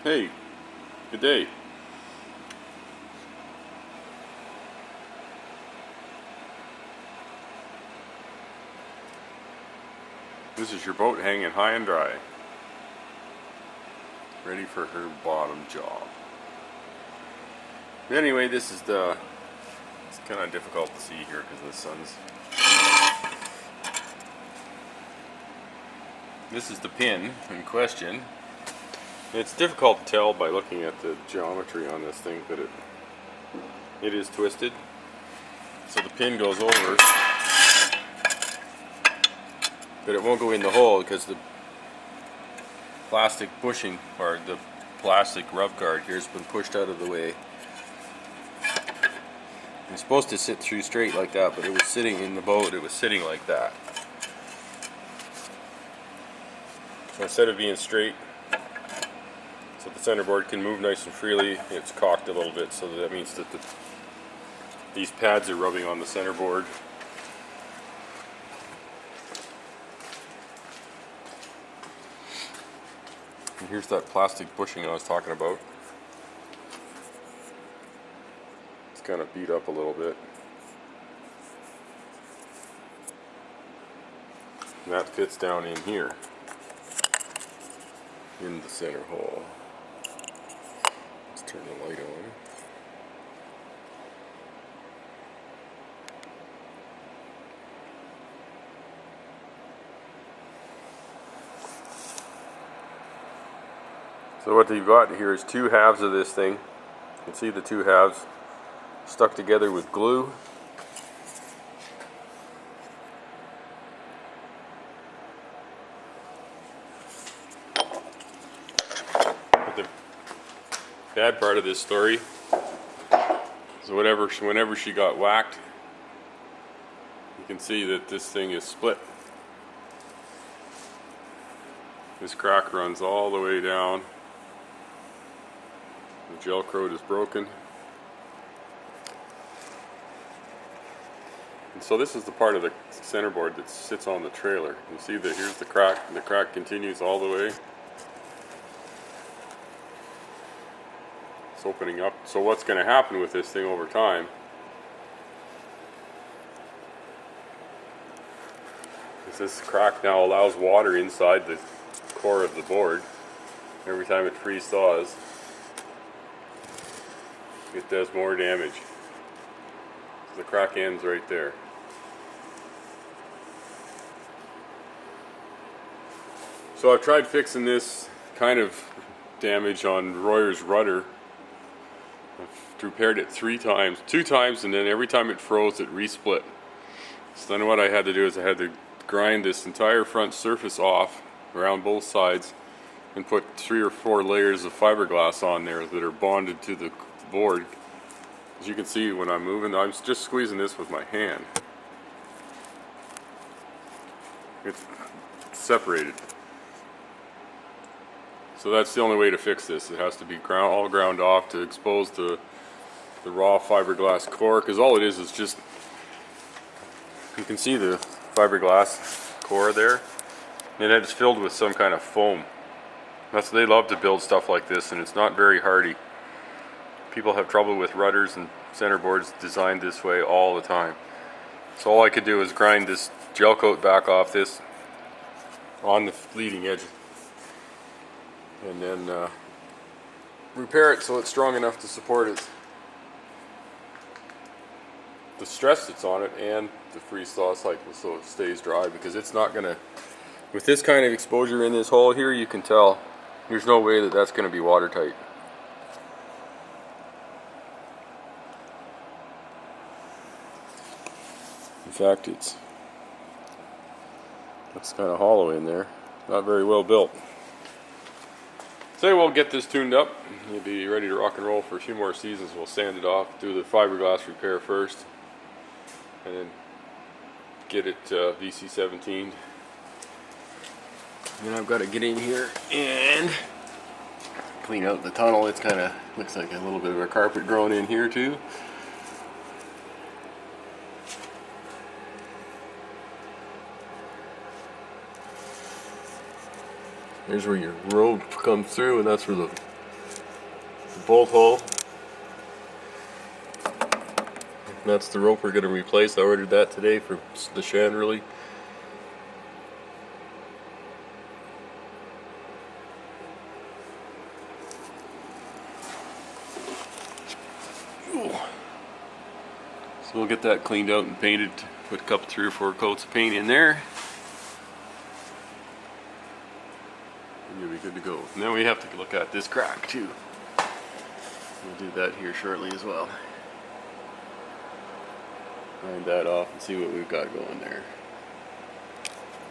Hey, good day. This is your boat hanging high and dry, ready for her bottom job. Anyway, it's kind of difficult to see here because the sun's. This is the pin in question. It's difficult to tell by looking at the geometry on this thing, but it is twisted. So the pin goes over, but it won't go in the hole because the plastic bushing, or the plastic rough guard here, has been pushed out of the way. It's supposed to sit through straight like that, but it was sitting in the boat, it was sitting like that. So instead of being straight, so the center board can move nice and freely, it's cocked a little bit, so that means that these pads are rubbing on the center board. And here's that plastic bushing I was talking about. It's kind of beat up a little bit. And that fits down in here, in the center hole. Let's turn the light on. So what you've got here is two halves of this thing. You can see the two halves stuck together with glue. But the bad part of this story is whenever she got whacked, you can see that this thing is split. This crack runs all the way down. The gel coat is broken. And so this is the part of the center board that sits on the trailer. You see that here's the crack, and the crack continues all the way. It's opening up. So what's going to happen with this thing over time is this crack now allows water inside the core of the board. Every time it freeze thaws, it does more damage. So the crack ends right there. So I've tried fixing this kind of damage on Royer's rudder. I've repaired it 3 times, 2 times, and then every time it froze it resplit. So then what I had to do is I had to grind this entire front surface off around both sides and put 3 or 4 layers of fiberglass on there that are bonded to the board. As you can see when I'm moving, I'm just squeezing this with my hand. It's separated. So that's the only way to fix this. It has to be all ground off to expose the raw fiberglass core, because all it is just, you can see the fiberglass core there, and it's filled with some kind of foam. They love to build stuff like this, and it's not very hardy. People have trouble with rudders and center boards designed this way all the time. So all I could do is grind this gel coat back off this on the leading edge, and then repair it so it's strong enough to support it, the stress that's on it, and the freeze thaw cycle, so it stays dry, because it's not gonna, with this kind of exposure in this hole here, you can tell there's no way that that's going to be watertight. In fact, it's kind of hollow in there, not very well built. So we'll get this tuned up. We'll be ready to rock and roll for a few more seasons. We'll sand it off, do the fiberglass repair first, and then get it VC17. Then I've got to get in here and clean out the tunnel. It's kind of looks like a little bit of a carpet growing in here too. Here's where your road comes through, and that's where the the bolt hole. And that's the rope we're going to replace. I ordered that today for the chandelier. So we'll get that cleaned out and painted, put a couple 3 or 4 coats of paint in there, and you'll be good to go. And then we have to look at this crack too. We'll do that here shortly as well. Grind that off and see what we've got going there.